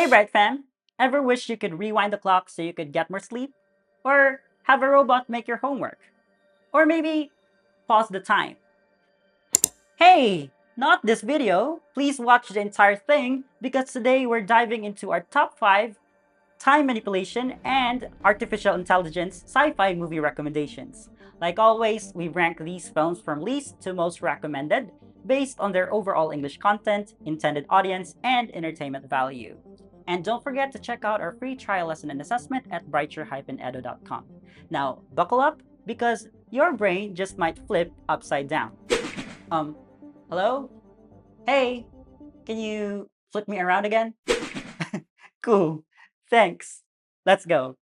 Hey, Bright Fam! Ever wish you could rewind the clock so you could get more sleep? Or have a robot make your homework? Or maybe pause the time? Hey! Not this video! Please watch the entire thing because today we're diving into our top 5 time manipulation and artificial intelligence sci-fi movie recommendations. Like always, we rank these films from least to most recommended based on their overall English content, intended audience, and entertainment value. And don't forget to check out our free trial lesson and assessment at brighter-edu.com. Now, buckle up because your brain just might flip upside down. Um, hello? Hey, can you flip me around again? Cool. Thanks. Let's go.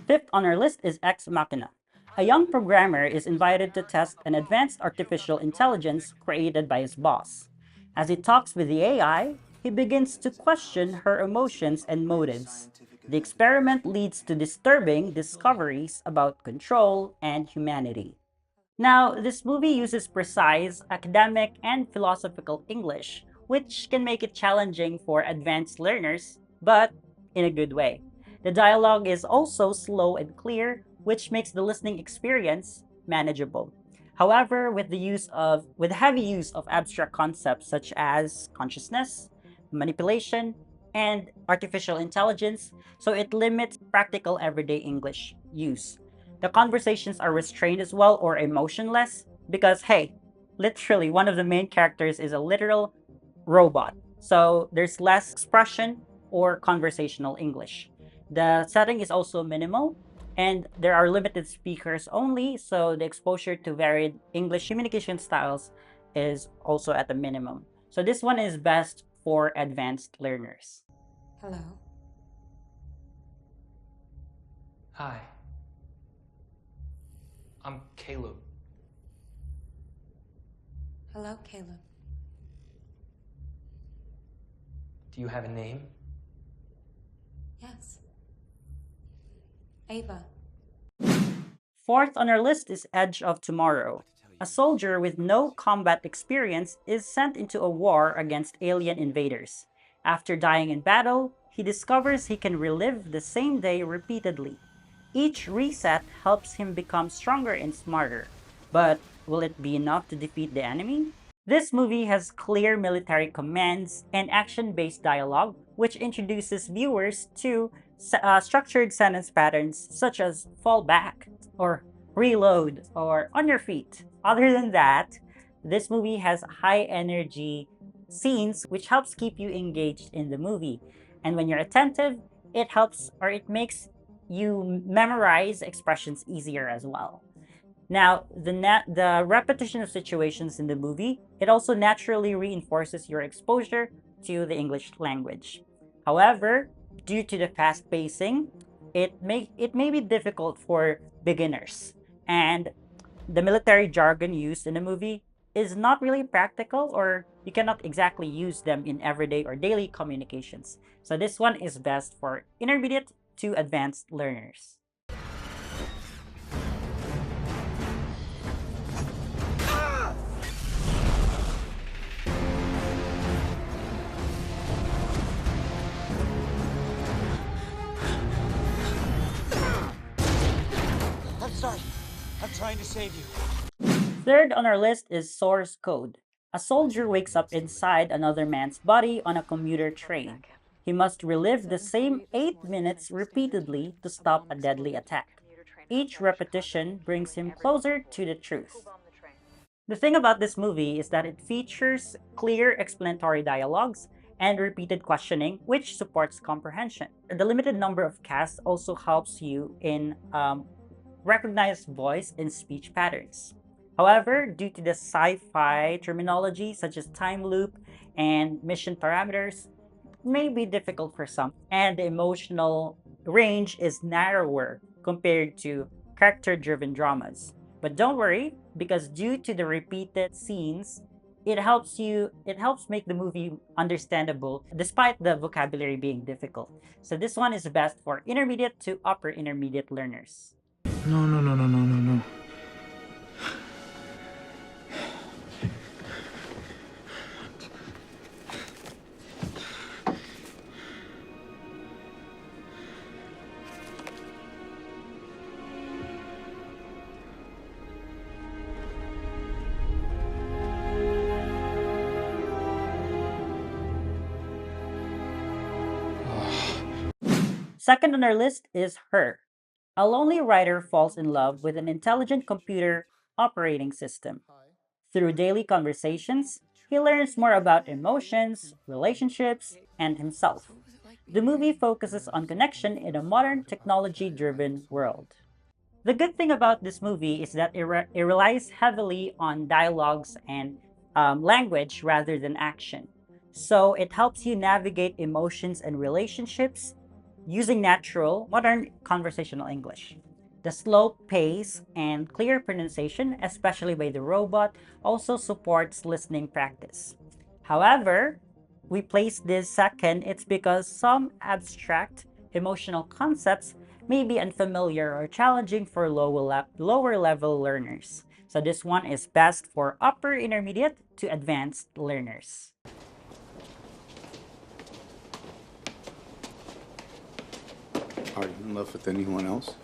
Fifth on our list is Ex Machina. A young programmer is invited to test an advanced artificial intelligence created by his boss. As he talks with the AI, he begins to question her emotions and motives. The experiment leads to disturbing discoveries about control and humanity. Now, this movie uses precise academic and philosophical English, which can make it challenging for advanced learners, but in a good way. The dialogue is also slow and clear, which makes the listening experience manageable. However, with heavy use of abstract concepts such as consciousness, manipulation, and artificial intelligence, so it limits practical everyday English use. The conversations are restrained as well or emotionless because, hey, literally one of the main characters is a literal robot. So there's less expression or conversational English. The setting is also minimal and there are limited speakers only, so the exposure to varied English communication styles is also at the minimum. So this one is best for advanced learners. Hello. Hi, I'm Caleb. Hello, Caleb. Do you have a name? Yes. Ava. Fourth on our list is Edge of Tomorrow. A soldier with no combat experience is sent into a war against alien invaders. After dying in battle, he discovers he can relive the same day repeatedly. Each reset helps him become stronger and smarter. But will it be enough to defeat the enemy? This movie has clear military commands and action based dialogue, which introduces viewers to structured sentence patterns such as fall back, or reload, or on your feet. Other than that, this movie has high energy scenes which helps keep you engaged in the movie. And when you're attentive, it makes you memorize expressions easier as well. Now, the repetition of situations in the movie, it also naturally reinforces your exposure to the English language. However, due to the fast pacing, it may be difficult for beginners. And the military jargon used in the movie is not really practical, or you cannot exactly use them in everyday or daily communications. So this one is best for intermediate to advanced learners. I'm sorry. I'm trying to save you. Third on our list is source code. A soldier wakes up inside another man's body on a commuter train. He must relive the same 8 minutes repeatedly to stop a deadly attack. Each repetition brings him closer to the truth. The thing about this movie is that it features clear explanatory dialogues and repeated questioning, which supports comprehension. The limited number of casts also helps you in recognize voice and speech patterns. However, due to the sci-fi terminology such as time loop and mission parameters, it may be difficult for some, and the emotional range is narrower compared to character-driven dramas. But don't worry, because due to the repeated scenes, it helps make the movie understandable despite the vocabulary being difficult. So this one is best for intermediate to upper intermediate learners. No, no, no, no, no, no, no. Second on our list is Her. A lonely writer falls in love with an intelligent computer operating system. Through daily conversations, he learns more about emotions, relationships, and himself. The movie focuses on connection in a modern technology driven world. The good thing about this movie is that it relies heavily on dialogues and language rather than action. So it helps you navigate emotions and relationships using natural, modern conversational English. The slow pace and clear pronunciation, especially by the robot, also supports listening practice. However, we place this second, it's because some abstract emotional concepts may be unfamiliar or challenging for lower level learners. So this one is best for upper intermediate to advanced learners. Are you in love with anyone else?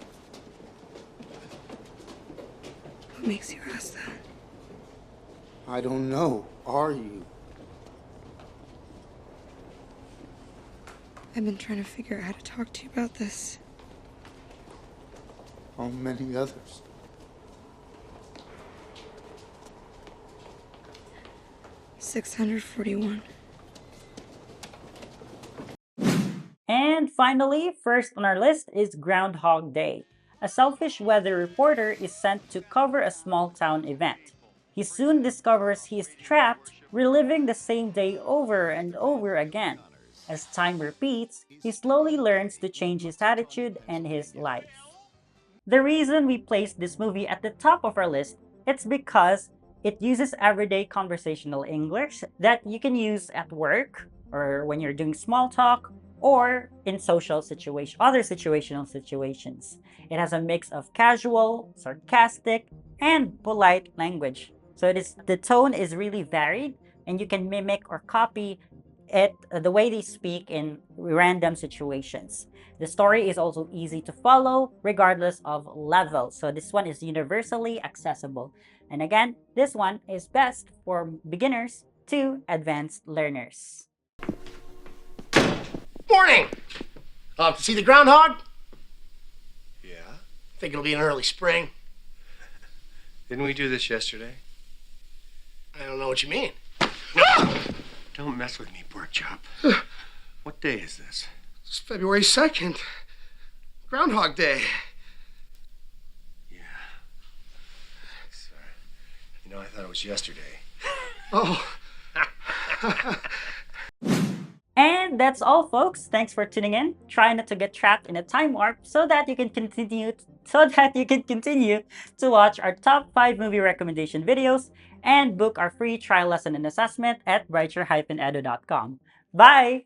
What makes you ask that? I don't know. Are you? I've been trying to figure out how to talk to you about this. How many others? $641. And finally, first on our list is Groundhog Day. A selfish weather reporter is sent to cover a small town event. He soon discovers he is trapped, reliving the same day over and over again. As time repeats, he slowly learns to change his attitude and his life. The reason we placed this movie at the top of our list, it's because it uses everyday conversational English that you can use at work or when you're doing small talk or in other situational situations. It has a mix of casual, sarcastic, and polite language. So the tone is really varied and you can mimic or copy it the way they speak in random situations. The story is also easy to follow regardless of level. So this one is universally accessible. And again, this one is best for beginners to advanced learners. Morning! To see the groundhog? Yeah? Think it'll be an early spring. Didn't we do this yesterday? I don't know what you mean. Don't mess with me, pork chop. What day is this? It's February 2nd. Groundhog Day. Yeah. Sorry. You know, I thought it was yesterday. Oh. And that's all, folks. Thanks for tuning in. Try not to get trapped in a time warp so that you can continue to watch our top 5 movie recommendation videos and book our free trial lesson and assessment at brighter-edu.com. Bye!